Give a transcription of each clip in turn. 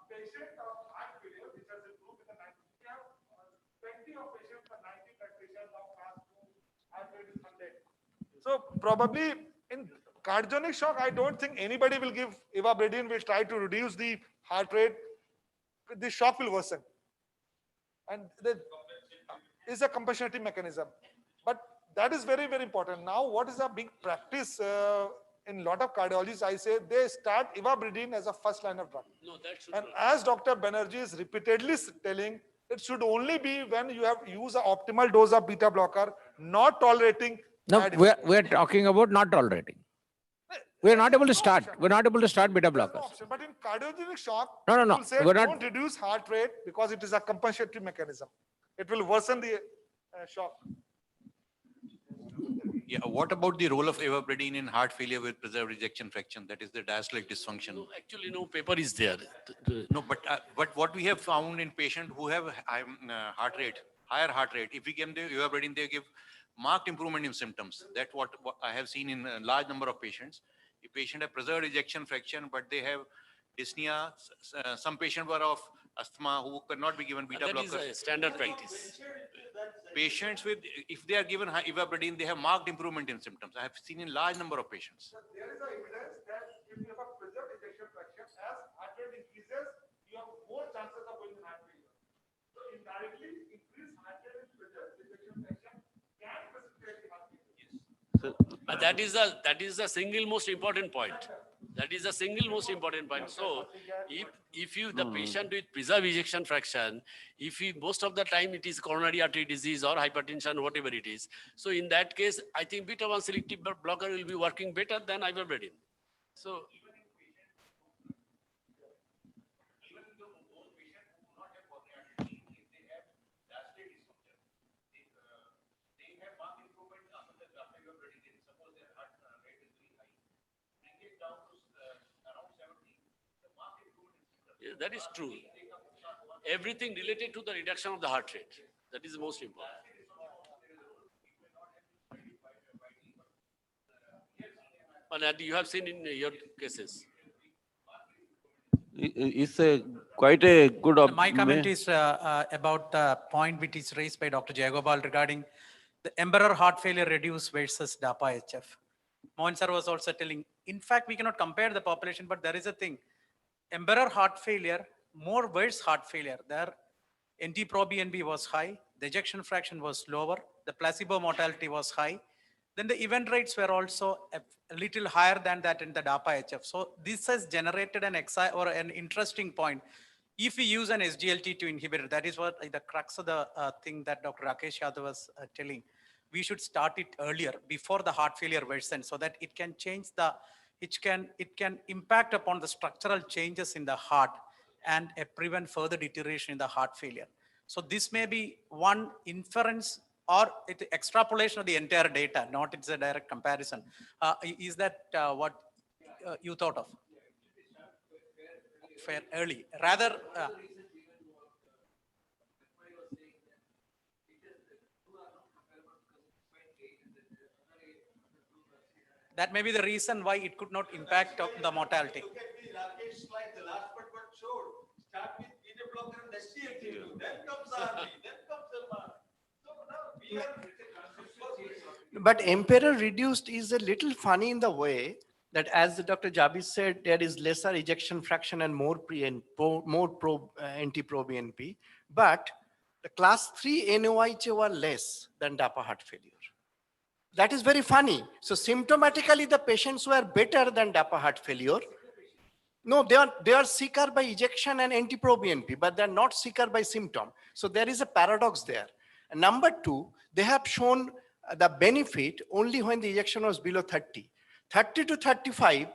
patient of heart failure, which has improved with the 90, we have 20 of patients, the 90 practitioners of class 2, heart rate is 100. So probably in cardiogenic shock, I don't think anybody will give ivabradine, which try to reduce the heart rate. The shock will worsen. And there is a compensatory mechanism. But that is very, very important. Now, what is a big practice in a lot of cardiologists? I say they start ivabradine as a first line of drug. No, that should and not. As Dr. Banerjee is repeatedly telling, it should only be when you have used an optimal dose of beta blocker, not tolerating. No, we're talking about not tolerating. We're not able to start. We're not able to start beta blockers. But in cardiogenic shock, No. people say We're don't reduce heart rate because it is a compensatory mechanism. It will worsen the shock. Yeah, what about the role of ivabradine in heart failure with preserved ejection fraction? That is the diastolic dysfunction. No, actually, no paper is there. No, but what we have found in patients who have higher heart rate, if we give them ivabradine, they give marked improvement in symptoms. That's what I have seen in a large number of patients. A patient have preserved ejection fraction, but they have dyspnea. Some patients were of asthma who cannot be given beta blockers. That is a standard practice. Patients with, if they are given ivabradine, they have marked improvement in symptoms. I have seen in large number of patients. There is evidence that if you have a preserved ejection fraction, as heart rate increases, you have more chances of going heart failure. So indirectly, increased heart rate and preserved ejection fraction can precipitate heart failure. But that is the single most important point. That is the single most important point. So if you, the patient with preserved ejection fraction, if he, most of the time it is coronary artery disease or hypertension, whatever it is. So in that case, I think beta 1 selective blocker will be working better than ivabradine. So yeah, that is true. Everything related to the reduction of the heart rate. That is the most important. But you have seen in your cases. It's quite a good. My comment is about the point which is raised by Dr. Jayagopal regarding the emperor heart failure reduced versus DAPA-HF. Mohan sir was also telling, in fact, we cannot compare the population, but there is a thing. Emperor heart failure, more worse heart failure, their NT-proBNP was high, the ejection fraction was lower, the placebo mortality was high, then the event rates were also a little higher than that in the DAPA-HF. So this has generated an interesting point. If we use an SGLT2 inhibitor, that is what the crux of the thing that Dr. Rakesh Yadav was telling. We should start it earlier, before the heart failure worsens, so that it can change the, it can impact upon the structural changes in the heart and prevent further deterioration in the heart failure. So this may be one inference or extrapolation of the entire data, not it's a direct comparison. Is that what you thought of? Fair early, rather. That may be the reason why it could not impact on the mortality. Look at the Rakesh slide, the last part what showed. Start with beta blocker and SGLT2, then comes RB, then comes MR. So now we are. But emperor reduced is a little funny in the way that, as Dr. Jabi said, there is lesser ejection fraction and more NT-proBNP, but the class 3 NOIHA were less than DAPA heart failure. That is very funny. So symptomatically, the patients were better than DAPA heart failure. No, they are sicker by ejection and NT-proBNP, but they're not sicker by symptom. So there is a paradox there. And number two, they have shown the benefit only when the ejection was below 30. 30 to 35,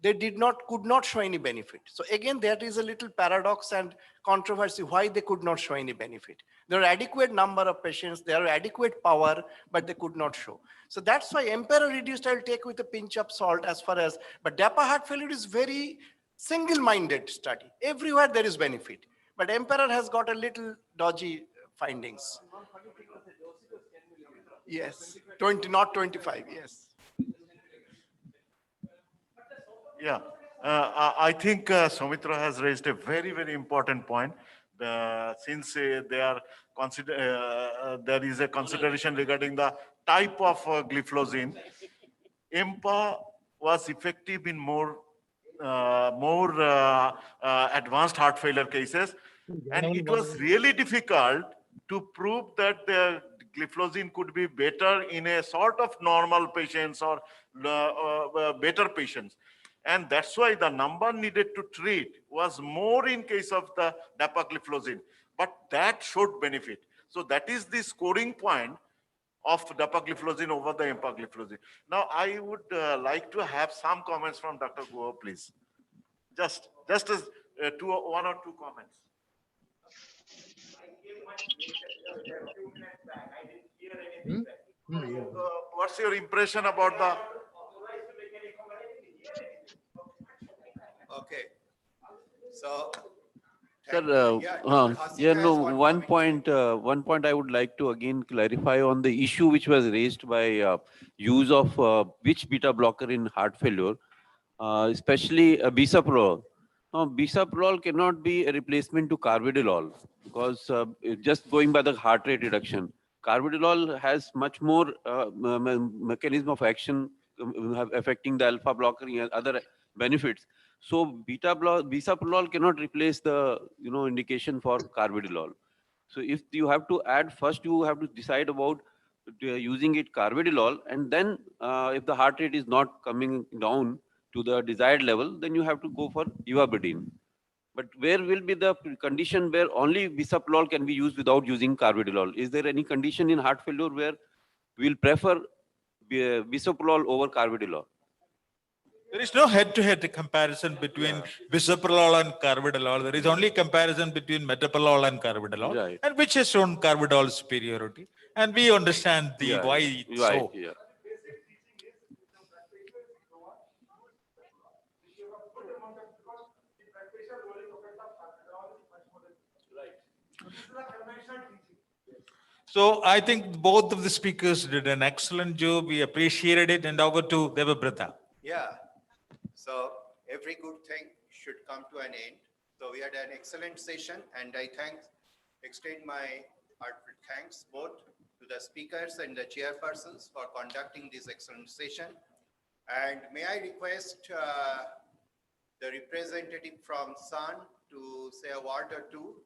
they could not show any benefit. So again, there is a little paradox and controversy why they could not show any benefit. There are adequate number of patients, there are adequate power, but they could not show. So that's why emperor reduced I'll take with a pinch of salt as far as, but DAPA heart failure is very single-minded study. Everywhere there is benefit, but emperor has got a little dodgy findings. Yes, 20, not 25, yes. Yeah, I think Soumitra has raised a very, very important point. Since they are there is a consideration regarding the type of gliflozin, EMPA was effective in more advanced heart failure cases, and it was really difficult to prove that the gliflozin could be better in a sort of normal patients or better patients. And that's why the number needed to treat was more in case of the dapagliflozin, but that showed benefit. So that is the scoring point of dapagliflozin over the empagliflozin. Now, I would like to have some comments from Dr. Guo, please. Just as one or two comments. What's your impression about the? Okay. So. Sir, Hasina has one point I would like to again clarify on the issue which was raised by use of which beta blocker in heart failure, especially bisoprolol. Now, bisoprolol cannot be a replacement to carvedilol because just going by the heart rate reduction, carvedilol has much more mechanism of action affecting the alpha blocker and other benefits. So bisoprolol cannot replace the indication for carvedilol. So if you have to add, first you have to decide about using it carvedilol, and then if the heart rate is not coming down to the desired level, then you have to go for ivabradine. But where will be the condition where only bisoprolol can be used without using carvedilol? Is there any condition in heart failure where we will prefer bisoprolol over carvedilol? There is no head-to-head comparison between bisoprolol and carvedilol. There is only comparison between metoprolol and carvedilol, Right. and which has shown carvedilol superiority. And we understand the why it's so. Yeah. So I think both of the speakers did an excellent job. We appreciated it. And over to Devabrata. Yeah. So every good thing should come to an end. So we had an excellent session, and I extend my heartfelt thanks both to the speakers and the chairpersons for conducting this excellent session. And may I request the representative from Sun to say a word or two.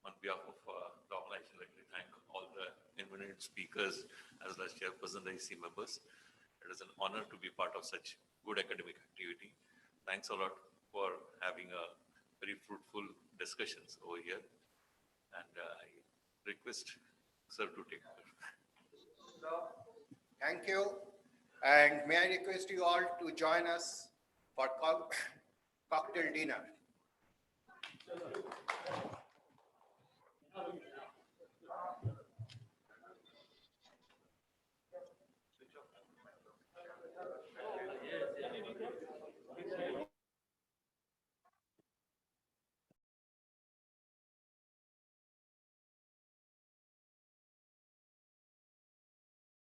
On behalf of the organization, I'd like to thank all the eminent speakers as well as chairperson and IC members. It is an honor to be part of such good academic activity. Thanks a lot for having a very fruitful discussions over here. And I request sir to take over. So, thank you. And may I request you all to join us for cocktail dinner.